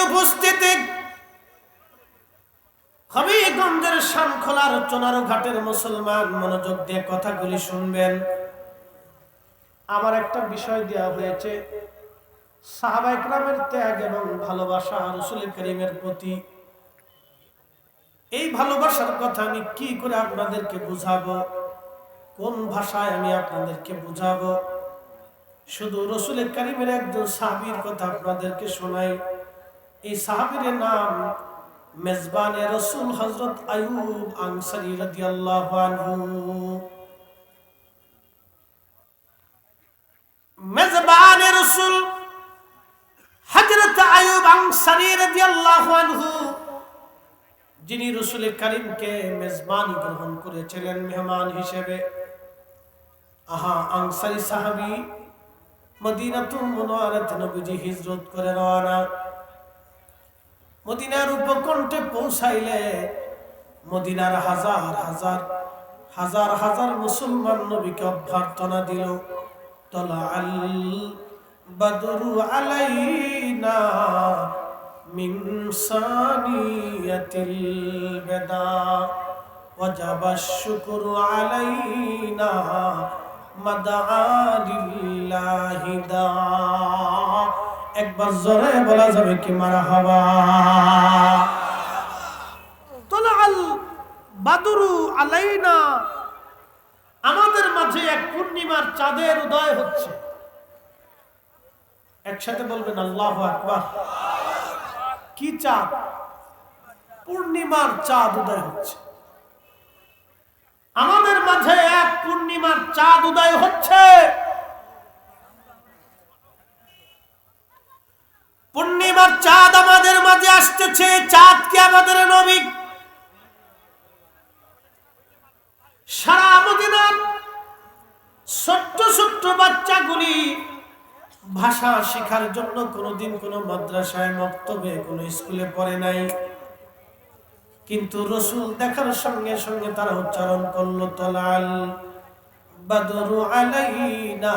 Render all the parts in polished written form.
উপস্থিতি হবিগঞ্জের শানখোলার চোনারু ঘাটের মুসলমান, মনোযোগ দিয়ে কথাগুলি শুনবেন। আমার একটা বিষয় দেওয়া হয়েছে, সাহাবায়ে কেরামের ত্যাগ এবং ভালোবাসা রাসূল করিমের প্রতি। এই ভালোবাসার কথা আমি কি করে আপনাদেরকে বুঝাবো, কোন ভাষায় আমি আপনাদেরকে বুঝাবো? শুধু রাসূল করিমের একজন সাহাবীর কথা আপনাদেরকে শোনাই। এই সাহাবীর নাম মেজবানে রাসূল হযরত আইয়ুব আনসারী রাদিয়াল্লাহু আনহু। মেজবানে রাসূল হযরত আইয়ুব আনসারী রাদিয়াল্লাহু আনহু, যিনি রাসূল করিমকে মেজবানি গ্রহণ করেছিলেন মেহমান হিসেবে। আনসারী সাহাবী মদিনাতুল মুনাওয়ারাতে নবীজি হিজরত করে রওনা। মদিনার উপকণ্ঠে পৌঁছাইলে মদিনার হাজার হাজার মুসলমান নবীকে অভ্যর্থনা দিল। তলাআল বাদরু আলাইনা মিন সানিয়াতিল বাদা ওয়াজাবাশ শুকরু আলাইনা মাদআ লিল্লাহি দা। একবার জোরে বলা যাবে কি মারহাবা? তলাআল বাদরু আলাইনা, আমাদের মাঝে এক পূর্ণিমার চাঁদের উদয় হচ্ছে। একসাথে বলবেন আল্লাহু আকবার। কি চাঁদ? পূর্ণিমার চাঁদ উদয় হচ্ছে। আমাদের মাঝে এক পূর্ণিমার চাঁদ উদয় হচ্ছে। পূর্ণিমার চাঁদ আমাদের মাঝে আসতেছে। চাঁদ কি আমাদের নবী? সারা মদিনার ছোট্ট ছোট্ট বাচ্চাগুলি ভাষা শেখার জন্য কোনোদিন কোনো মাদ্রাসায়, মক্তবে, কোনো স্কুলে পড়ে নাই, কিন্তু রাসূল দেখার সঙ্গে সঙ্গে তারা উচ্চারণ করলো তলাল বাদরু আলাইনা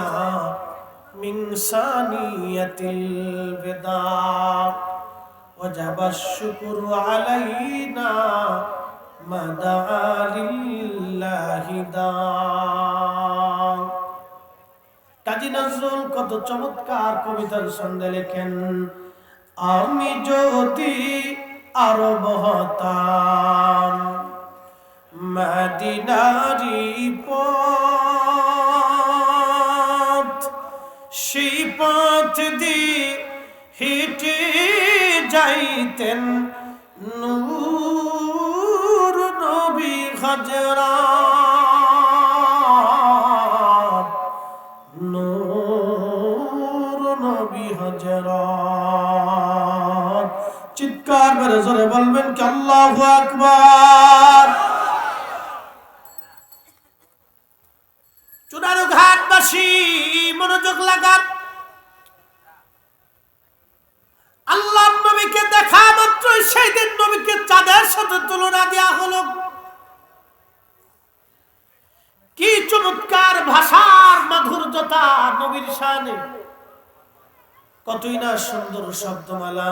মিন সানিয়াতিল বাদা ওয়াজাবাশ শুকরু আলাইনা মাদআ লিল্লাহি দা। কাজী নজরুল কত চমৎকার কবিতার ছন্দে লেখেন, আমি যদি আরব হতাম মদিনারি পথ, সেই পথ দিয়ে হেঁটে যাইতেন নূর নবী হযরত, নূর নবী হযরত। চিৎকার করে জোরে বলবেন কি আল্লাহু আকবার। চুনারু ঘাটবাসী মনোযোগ লাগান। আল্লাহর নবীকে দেখা মাত্রই সেই দিন নবীকে চাঁদের সাথে তুলনা দেয়া হলো। কি চমৎকার ভাষার মাধুর্যতা নবীর শানে! কতই না সুন্দর শব্দমালা,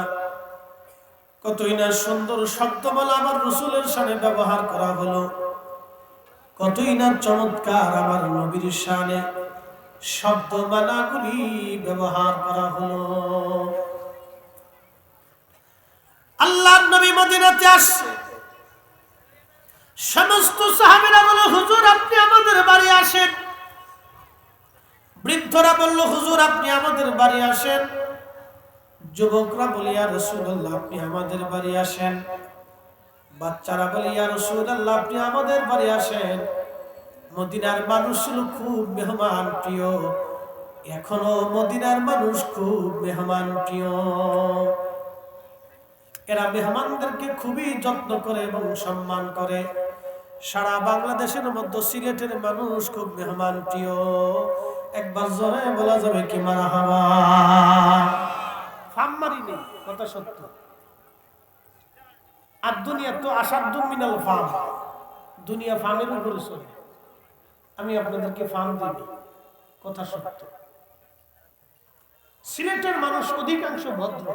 কতই না সুন্দর শব্দমালা আমার রাসূলের শানে ব্যবহার করা হলো। কতই না চমৎকার আমার নবীর শানে শব্দমালাগুলি ব্যবহার করা হলো। আল্লাহর নবী মদিনাতে আসছে। সমস্ত সাহাবীরা বলে, হুজুর আপনি আমাদের বাড়ি আসেন। বৃদ্ধরা বলল, হুজুর আপনি আমাদের বাড়ি আসেন। যুবকরা বলে, ইয়া রাসূলুল্লাহ আপনি আমাদের বাড়ি আসেন। বাচ্চারা বলে, ইয়া রাসূলুল্লাহ আপনি আমাদের বাড়ি আসেন। মদিনার মানুষ ছিল খুব মেহমান প্রিয়, এখনো মদিনার মানুষ খুব মেহমান প্রিয়। এরা মেহমানদেরকে খুবই যত্ন করে এবং সম্মান করে। সারা বাংলাদেশের মধ্যে সিলেটের মানুষ খুব মেহমান প্রিয়। একবার জোরে বলা যাবে কি মারহাবা? ফাম মারি নেই, কথা সত্য। আর দুনিয়া তো আসাদুম মিনাল ফাম, দুনিয়া ফামের উপরে চলে। আমি আপনাদেরকে ফাম দিই, কথা সত্য। সিলেটের মানুষ অধিকাংশ ভদ্র,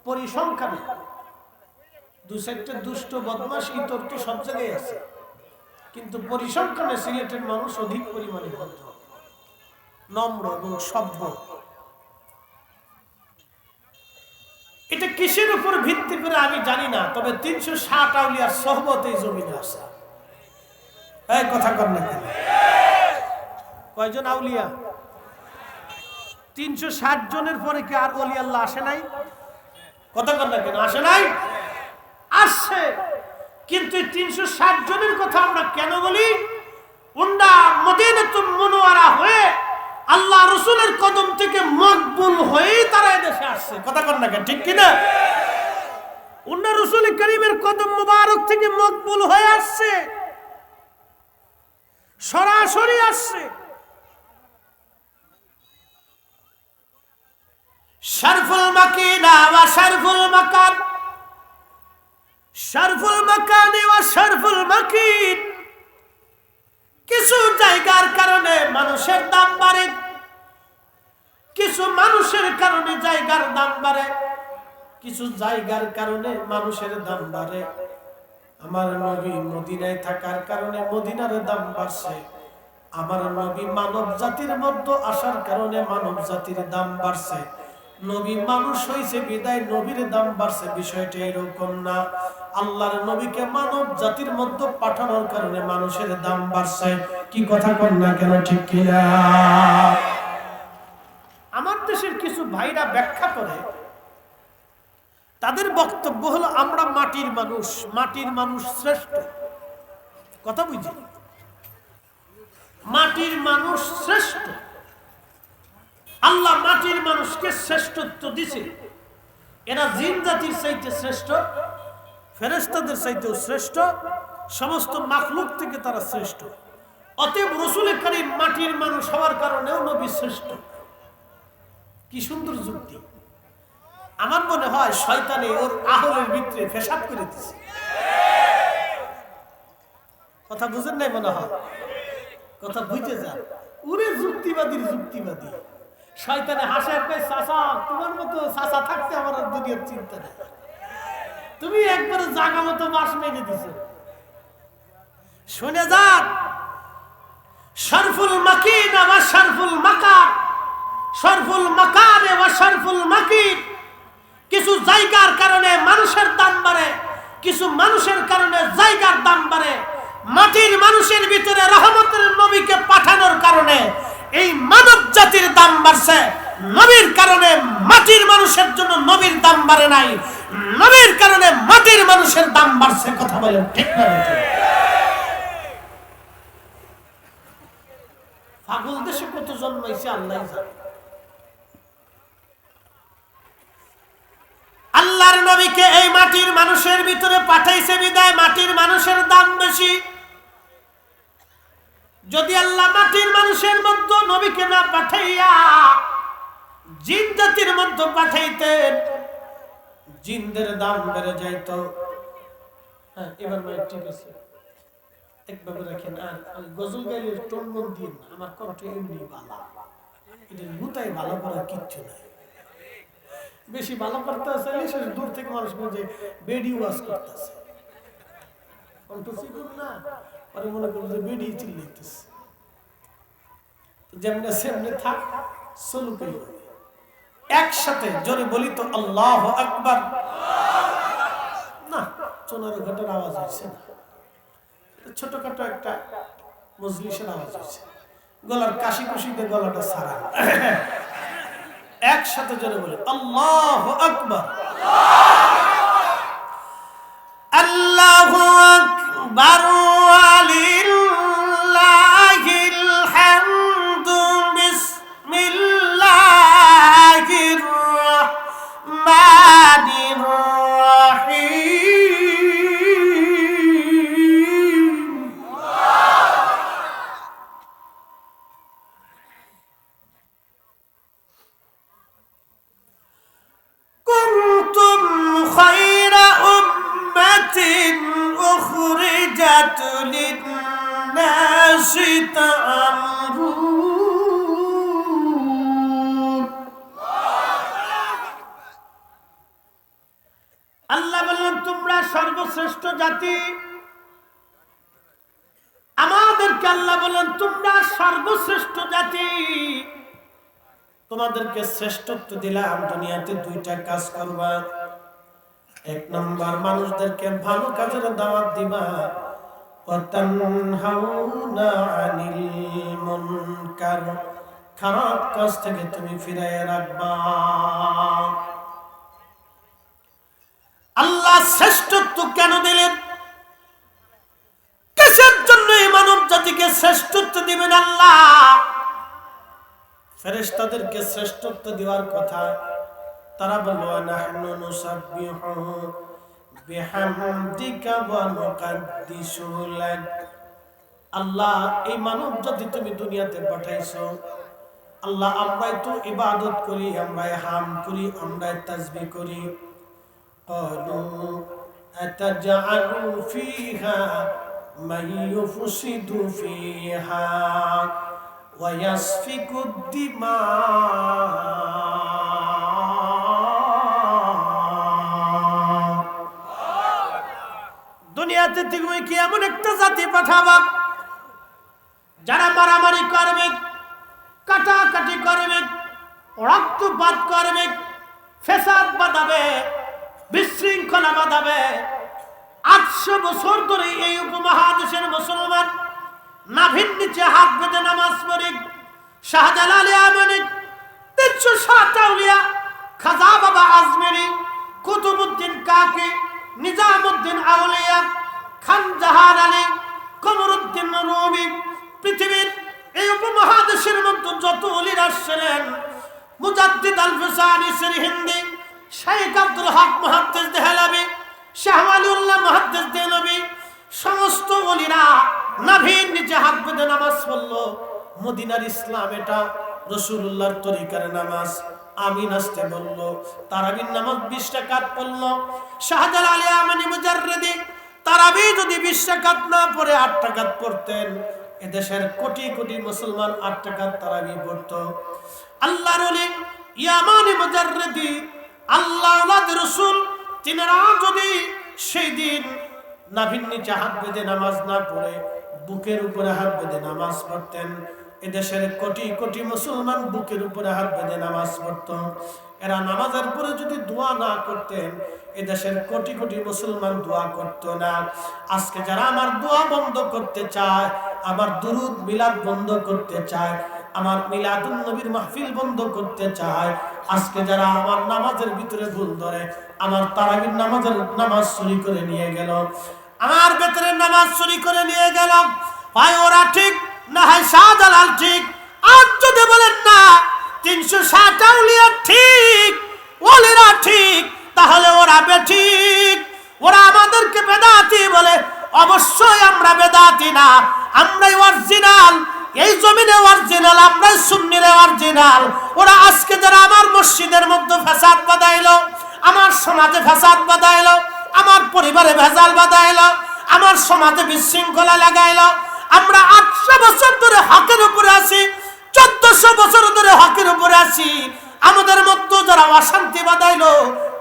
পরিসংখ্যানে দু চারটে দুষ্ট বদমাশ ইতর তো সব জায়গায় আছে, কিন্তু পরিসংখ্যানে সিলেটের মানুষ অধিক পরিমাণে ভদ্র, নম্র এবং সভ্য। এটা কিসের উপর ভিত্তি করে আমি জানি না, তবে 360 আউলিয়ার সোহবত এই জমিনে আছে। এই কথা কর না কেন? কয়জন আউলিয়া? 360 জনের পরে কি আর ওলি আল্লাহ আসে নাই? কথা কর না কেন? আসে নাই? আসছে। কিন্তু 360 জনের কথা আমরা কেন বলি? উন্ডা মদিনাতুল মুনওয়ারা হয়ে আল্লাহ রাসূলের কদম থেকে মকবুল হয়ে তারা এদেশে আসছে। কথা কর না কেন? ঠিক কি না? উন্ডা রাসূল করিমের কদম মুবারক থেকে মকবুল হয়ে আসছে, সরাসরি আসছে। শারফুল মাকিনা ওয়া শারফুল মাকান, শারফুল মাকানি ওয়া শারফুল মাকিন। কিছু জায়গার কারণে মানুষের দাম বাড়ে, কিছু মানুষের কারণে জায়গার দাম বাড়ে, কিছু জায়গার কারণে মানুষের দাম বাড়ে। আমার নবী মদিনায় থাকার কারণে মদিনার দাম বাড়ছে, আমার নবী মানব জাতির মধ্যে আসার কারণে মানব জাতির দাম বাড়ছে। নবী মানুষ হইছে বিদায় নবীর দাম বাড়ছে, বিষয়টা এরকম না। আল্লাহর নবীকে মানব জাতির মধ্যে পাঠানোর কারণে মানুষের দাম বাড়ছে। কি কথা কর না কেন? ঠিক কিনা? আমার দেশের কিছু ভাইরা ব্যাখ্যা করে, তাদের বক্তব্য হলো আমরা মাটির মানুষ, মাটির মানুষ শ্রেষ্ঠ। কথা বুঝি? মাটির মানুষ শ্রেষ্ঠ, আল্লাহ মাটির মানুষকে শ্রেষ্ঠত্ব দিছে। এরা জিন জাতির চাইতে শ্রেষ্ঠ, ফেরেশতাদের চাইতেও শ্রেষ্ঠ, সমস্ত মাখলুক থেকে তারা শ্রেষ্ঠ। অতএব রাসূল করিম মাটির মানুষ হওয়ার কারণেও নবী শ্রেষ্ঠ। কি সুন্দর যুক্তি! আমার মনে হয় শয়তানে ওর আহলের ভিতরে পেশাব করে দিছে। কথা বুঝেন নাই মনে হয়? কথা বুঝতে যান। ওরে যুক্তিবাদীর যুক্তিবাদী শয়তানে হাসে, কয় চাচা তোমার মতো চাচা থাকতে আমার আর দুনিয়ার চিন্তা নেই, তুমি একবারে জাগা মতো বাস মেরে দিছো। শুনে যান, শারফুল মাকিন ওয়া শারফুল মাকান, শারফুল মাকান ওয়া শারফুল মাকিন। কিছু জায়গার কারণে মানুষের দাম বাড়ে, কিছু মানুষের কারণে জায়গার দাম বাড়ে। মাটির মানুষের ভিতরে রহমতের নবীকে পাঠানোর কারণে এই মানব জাতির দাম বাড়ছে। নবীর কারণে মাটির মানুষের জন্য নবীর দাম বাড়ে নাই, নবীর কারণে মাটির মানুষের দাম বাড়ছে। কথা বলেন ঠিক না? পাগল দেশে কত জন্মাইছে আল্লাহই জানে। আল্লাহর নবীকে এই মাটির মানুষের ভিতরে পাঠাইছে বিদায় মাটির মানুষের দাম বেশি। যদি আল্লাহ মাটির মানুষের মধ্যে নবীকে না পাঠাইয়া জিন জাতির মধ্যে পাঠাইতেন, জিনদের দাম বেড়ে যাইত। হ্যাঁ, এবার ঠিক আছে, একভাবে রাখেন। আর গজল গাইলে টোন মন দিন, আমার কণ্ঠ এমনি ভালো, এটা গুতাই ভালো করার কিচ্ছু নাই। বেশি ভালো করতে চাইলে সে দূর থেকে মানুষ বলছে বেডি ওয়াজ করতেছে, কণ্ঠ চিকুন না, পরে মনে করবো যে বেডি চিল্লাইতেছে। যেমনে সেমনে থাক, চলুকেই একসাথে জোরে বলি তো আল্লাহু আকবার। না, সোনার ঘাটের আওয়াজ হয়েছে না, ছোটখাটো একটা মজলিসের আওয়াজ হয়েছে, গলার কাশি কুশিতে গলাটা ছাড়া। একসাথে জোরে বলি আল্লাহু আকবার। আল্লাহু আকবার ওয়ালিল্লাহিল হামদু। বিসমিল্লাহির রাহমানির রাহিম। কুনতুম খায়রা উম্মাতিন উখরিজাত লিন-নাসি তা'মুরুন আল্লাহ বললেন তোমরা সর্বশ্রেষ্ঠ জাতি। আমাদেরকে আল্লাহ বললেন তোমরা সর্বশ্রেষ্ঠ জাতি, তোমাদেরকে শ্রেষ্ঠত্ব দিলাম। দুনিয়াতে দুইটা কাজ করবা। এক নম্বর, মানুষদেরকে ভালো কাজের দাওয়াত দিবা, ওয়া তানহাউনা আনিল মুনকার, খারাপ কাজ থেকে তুমি ফিরিয়ে রাখবা। আল্লাহ শ্রেষ্ঠত্ব কেন দিলেন? কিসের জন্য এই মানব জাতিকে শ্রেষ্ঠত্ব দিবেন আল্লাহ? ফেরেশতাদেরকে শ্রেষ্ঠত্ব দেওয়ার কথা তারা বলল, নাহনু নুসাব্বিহু বিহামদিকা ওয়া নুকাদ্দিসু লাক। আল্লাহ, এই মানব জাতি তুমি দুনিয়াতে পাঠাইছো আল্লাহ, আমরাই তো ইবাদত করি, আমরাই হাম করি, আমরাই তাসবিহ করি। ক্বালু আতাজআলু ফিহা মান ইউফসিদু ফিহা ওয়া ইয়াসফিকুদ দিমা। দুনিয়াতে তুমি কি এমন একটা জাতি পাঠাবা যারা মারামারি করবে, কাটাকাটি করবে, রক্তপাত করবে, ফেসাদ বাঁধাবে, বিশৃঙ্খলা বাঁধাবে? 800 বছর ধরে এই উপমহাদেশের মুসলমান নাভির নিচে হাত বেঁধে নামাজ পড়ে শাহজালাল ইয়ামানি, 307 আউলিয়া, খাজা বাবা আজমেরি, কুতুবউদ্দিন কাকি, নিজামউদ্দিন আউলিয়া, খান জাহান আলী, কমরউদ্দিন রুমি, পৃথিবীর এই উপমহাদেশের মধ্যে যত ওলিরা ছিলেন, মুজাদ্দিদ আল ফিসানি সিরহিন্দি, শেখ আব্দুল হক মুহাদ্দিস দেহলভী, শাহ ওয়ালিউল্লাহ মুহাদ্দিস দেহলভী, সমস্ত ওলিরা নাভির নিচে হাত বেঁধে নামাজ পড়লো। মদিনার ইসলাম এটা, রাসূলুল্লাহর তরিকার নামাজ। আমিন আসতে বললো, তারাবির নামাজ 20 রাকাত পড়লো। শাহজালাল ইয়ামানি মুজাররিদি তারাবি যদি 20 রাকাত না পড়ে 8 রাকাত পড়তেন, এদেশের কোটি কোটি মুসলমান 8 রাকাত তারাবি পড়তো। আল্লাহর ওলি ইয়ামানি মুজাররিদি, আল্লাহ ওলাদ রাসূল, তিনারা যদি সেই দিন নাভির নিচে হাত বেঁধে নামাজ না পড়ে বুকের উপরে হাত বেঁধে নামাজ পড়তেন, এদেশের কোটি কোটি মুসলমান বুকের উপরে হাত বেঁধে নামাজ পড়ত। এরা নামাজের পরে যদি দোয়া না করতেন, এদেশের কোটি কোটি মুসলমান দোয়া করত না। আজকে যারা আমার দোয়া বন্ধ করতে চায়, আমার দুরুদ মিলাদ বন্ধ করতে চায়, আমার মিলাদুন নবীর মাহফিল বন্ধ করতে চায়, আজকে যারা আমার নামাজের ভিতরে ভুল ধরে, আমার তারাবির নামাজ চুরি করে নিয়ে গেল, আমার ভেতরে নামাজ চুরি করে নিয়ে গেল, হয় ওরা ঠিক না হয় শাহজালাল ঠিক। আর যদি বলেন না 360 আউলিয়া ঠিক, ওলিরা ঠিক, তাহলে ওরা বেঠিক, ওরা আমাদেরকে বেদাতি বলে। অবশ্যই আমরা বেদাতি না, আমরাই অরিজিনাল, এই জমিনে অরিজিনাল, আমরাই সুন্নির অরিজিনাল। ওরা আজকে যারা আমার মসজিদের মধ্যে ফাসাদ বাঁধাইলো, আমার সমাজে ফাসাদ বাঁধাইলো, আমার পরিবারে ভেজাল বাঁধাইলো, আমার সমাজে বিশৃঙ্খলা লাগাইলো, আমরা 800 বছর ধরে হকের উপরে আছি, 1400 বছর ধরে হকের উপরে আছি, আমাদের মধ্যে যারা অশান্তি বাঁধাইলো,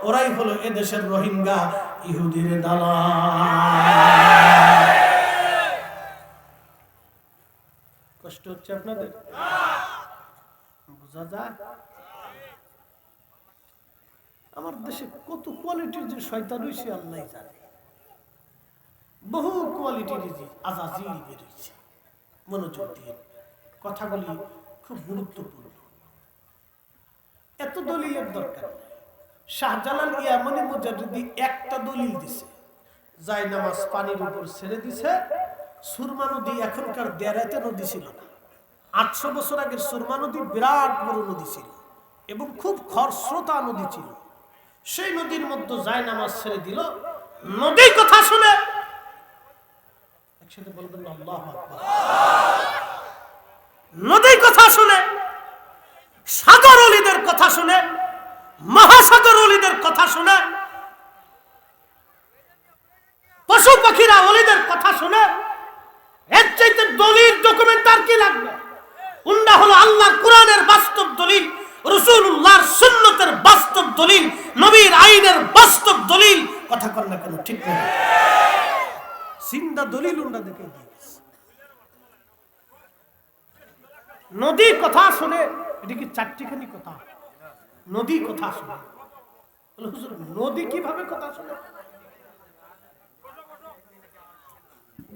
ওরাই হলো এদেশের রোহিঙ্গা ইহুদির দালাল। কষ্ট হচ্ছে আপনাদের? বুঝা যায়? আমার দেশে কত কোয়ালিটির যে শয়তান হইছে আল্লাহ জানে। বহু কোয়ালিটির যে আজাজিল বের হইছে। মনোযোগ দিয়ে কথাগুলি খুব গুরুত্বপূর্ণ। এত দলিলের দরকার নেই। শাহজালাল ইয়ামানি মুজাদ্দিদি একটা দলিল দিছে, যায় নামাজ পানির উপর ছেড়ে দিছে। সুরমা নদী এখনকার দেরাতে নদী ছিল না, 800 বছর আগের সুরমা নদী বিরাট বড় নদী ছিল এবং খুব খরস্রোতা নদী ছিল। সেই নদীর মধ্যে যায় নামাজ ছেড়ে দিল। নদী কথা শুনে, একসাথে বলবেন আল্লাহু আকবার। নদী কথা শুনে, সাগর ওলিদের কথা শুনে, মহাসাগর ওলিদের কথা শুনে, পশু পাখিরা ওলিদের কথা শুনে, এর চাইতে দলিল ডকুমেন্ট আর কি লাগবে? উন্ডা হলো আল্লাহর কোরআনের বাস্তব দলিল, রাসূলুল্লাহর সুন্নতের বাস্তব দলিল, নবীর আইনের বাস্তব দলিল। কর না কেন, ঠিক না? সিন্দা দলিল উন্ডা দেখে দিয়েছে। নদী কথা শুনে, এটা কি চারটিখানি কথা? নদী কথা শুনে, হুজুর নদী কিভাবে কথা শুনে?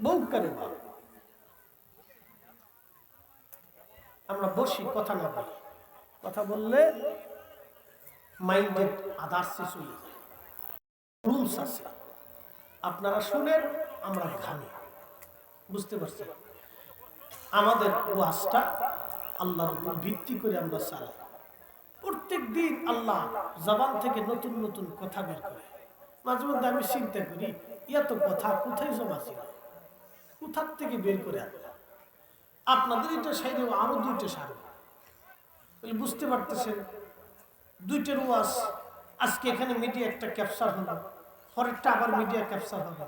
বউ করে আমরা বসি, কথা না বলি, কথা বললে মাইন্ডেড আদার্সে চলে যায়। রুলস আছে, আপনারা শুনেন, আমরা ঘামি। বুঝতে পারছেন? আমাদের ওয়াজটা আল্লাহর উপর ভিত্তি করে আমরা চালাই। প্রত্যেক দিন আল্লাহ জবান থেকে নতুন নতুন কথা বের করে। মাঝে মধ্যে আমি চিন্তা করি, এত কথা কোথায় জমা ছিল, কোথার থেকে বের করে আনলাম? আপনাদের এটা সাইডে আরো দুইটা সার, বুঝতে পারতেছেন? দুইটার ওয়াজ আজকে এখানে মিডিয়া একটা ক্যাপচার হলো, পরেরটা আবার মিডিয়া ক্যাপচার হবে।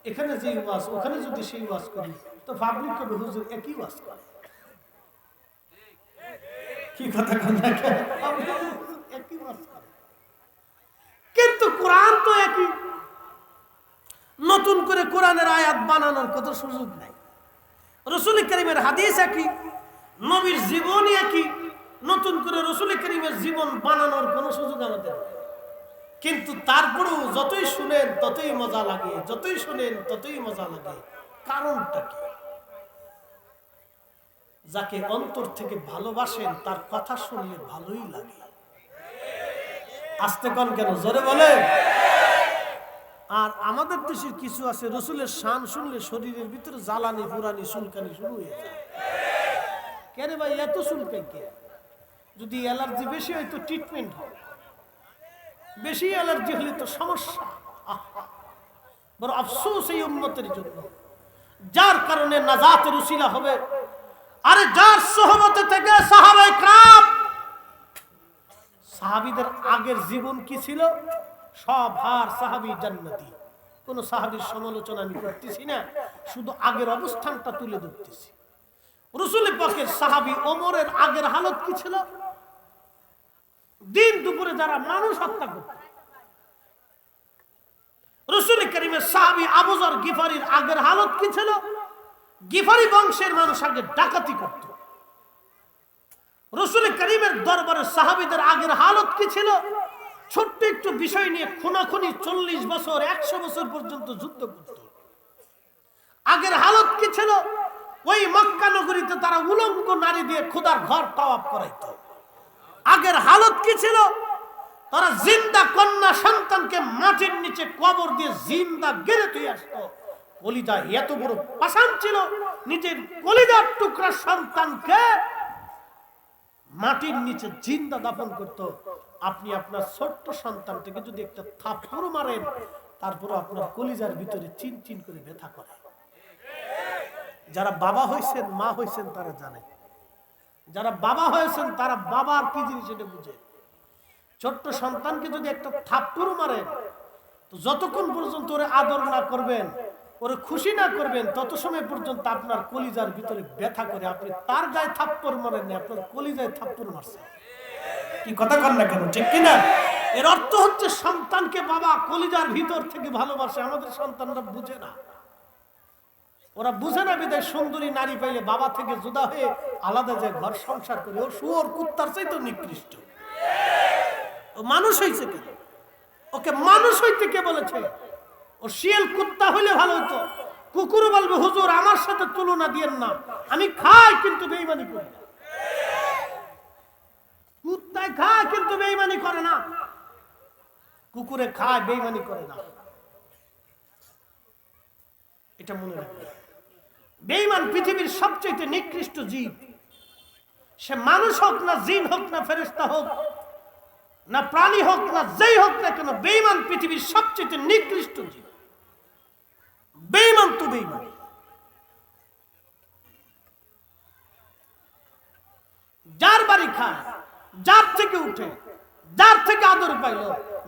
এখানে যে ওয়াজ ওখানে যদি সেই ওয়াজ করি, তো পাবলিক কে হুজুর একই ওয়াজ করে। কি কথা একই ওয়াজ করে, কিন্তু কোরআন তো একই। নতুন করে কোরআনের আয়াত বানানোর কত সুযোগ নাই। রাসূল কারীমের হাদিস একই, নবীর জীবনী একই। নতুন করে রাসূল কারীমের জীবন বানানোর কোনো সুযোগ আমাদের নেই। কিন্তু তারপরেও যতই শুনেন ততই মজা লাগে, যতই শুনেন ততই মজা লাগে। কারণটা কি? যাকে অন্তর থেকে ভালোবাসেন তার কথা শুনলে ভালোই লাগে। আস্তে কন কেন, জোরে বলে। আর আমাদের দেশের কিছু আছে, রসুলের শান শুনলে শরীরের ভিতরে জ্বালানি পুরানি চুলকানি শুরু হয়ে যায়। কেন ভাই এত চুলকাই কে? যদি অ্যালার্জি বেশি হয় তো ট্রিটমেন্ট হয়, বেশি অ্যালার্জি হলে তো সমস্যা। বড় আফসোস এই উম্মতের জন্য, যার কারণে নাজাতের উসিলা হবে। আরে যার সোহবতে থেকে সাহাবায়ে کرام, সাহাবীদের আগের জীবন কি ছিল? সব হার সাহাবী জান্নাতি। কোন সাহাবীর সমালোচনা আমি করতেছি না, শুধু আগের অবস্থানটা তুলে ধরতেছি। রাসূল পাকের সাহাবী ওমরের আগের হালত কি ছিল? দিন দুপুরে যারা মানুষ হত্যা করত। রাসূল কারীমের সাহাবী আবু যর গিফারির আগের হালত কি ছিল? গিফারি বংশের মানুষ আগে ডাকাতি করত। রাসূল কারীমের দরবারে সাহাবীদের আগের হালত কি ছিল? ছোট্ট একটু বিষয় নিয়ে খুনাখুনি 40 বছর 100 বছর পর্যন্ত যুদ্ধ করত। আগের হালত কি ছিল? ওই মক্কা নগরীতে তারা উলঙ্গ নারী দিয়ে খোদার ঘর তাওয়াফ করাইত। আগের হালত কি ছিল? তারা জিন্দা কন্যা সন্তানকে মাটির নিচে কবর দিয়ে জিন্দা গেড়ে দিয়ে আসতো। কলিজা এত বড় পাষাণ ছিল, নিজের কলিজার টুকরা সন্তানকে মাটির নিচে জিন্দা দাফন করত। আপনি আপনার ছোট্ট সন্তানটাকে যদি একটা থাপ্পড় মারেন, তারপর আপনার কলিজার ভিতরে চিন চিন করে ব্যথা করে। যারা বাবা হয়েছেন, মা হয়েছেন, তারা জানে। যারা বাবা হয়েছেন তারা বাবার কি জিনিস এটা বুঝে। ছোট্ট সন্তানকে যদি একটা থাপ্পড় মারেন, তো যতক্ষণ পর্যন্ত ওরে আদর না করবেন, ওরে খুশি না করবেন, তত সময় পর্যন্ত আপনার কলিজার ভিতরে ব্যথা করে। আপনি তার গায়ে থাপ্পড় মারেন না, আপনার কলিজায় থাপ্পড় মারছেন। কি কথা কন না কেন, ঠিক কিনা? এর অর্থ হচ্ছে সন্তানকে বাবা কলিজার ভিতর থেকে ভালোবাসে। আমাদের সন্তানরা বুঝে না, ওরা বুঝে না। বিদায় সুন্দরী নারী পাইলে বাবা থেকে জুদা হয়ে আলাদা যে ঘর সংসার করে, ও শুয়োর কুত্তার চাইতে নিকৃষ্ট। ও মানুষ হইছে কেন? ওকে মানুষ হইতে কে বলেছে? ও শিয়াল কুত্তা হইলে ভালো হতো। কুকুর বলবে হুজুর আমার সাথে তুলনা দিয়েন না, আমি খাই কিন্তু বেঈমানি করি না। কুত্তায় খায় কিন্তু বেঈমানি করে না, কুকুরে খায় বেঈমানি করে না। এটা মনে রাখবেন। বেঈমান পৃথিবীর সবচেয়ে নিকৃষ্ট জীব। সে মানুষ হোক না, জিন হোক না, ফেরেশতা হোক না, প্রাণী হোক না, যেই হোক না কেন, বেঈমান পৃথিবীর সবচেয়ে নিকৃষ্ট জীব। বেঈমান তো বেঈমান। যার বাড়ি খায়, যার থেকে উঠে, যার থেকে আদর পাইল,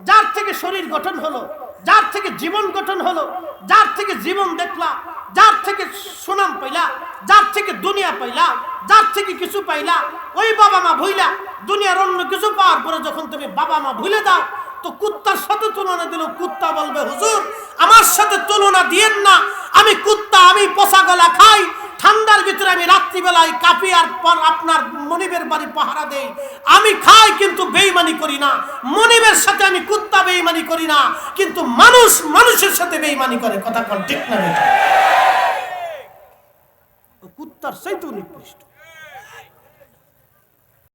যার থেকে শরীর গঠন হলো, যার থেকে জীবন গঠন হলো, যার থেকে জীবন দেখলা, যার থেকে সুনাম পাইলা, যার থেকে দুনিয়া পাইলা, যার থেকে কিছু পাইলা, ওই বাবা মা ভুইলা দুনিয়ার অন্য কিছু পাওয়ার পরে যখন তুমি বাবা মা ভুলে দাও, তো কুত্তার সাথে তুলনা দিল, কুত্তা বলবে হুজুর আমার সাথে তুলনা দিয়েন না, আমি কুত্তা, আমি পচা গলা খাই, ঠান্ডার ভিতরে আমি রাত্রিবেলায় কাঁপি আর আপনার মনিবের বাড়ি পাহারা দেই, আমি খাই কিন্তু বেঈমানি করি না, মনিবের সাথে আমি কুত্তা বেঈমানি করি না, কিন্তু মানুষ মানুষের সাথে বেঈমানি করে। কথা কোন ঠিক না? কুত্তার চাইতে নিকৃষ্ট।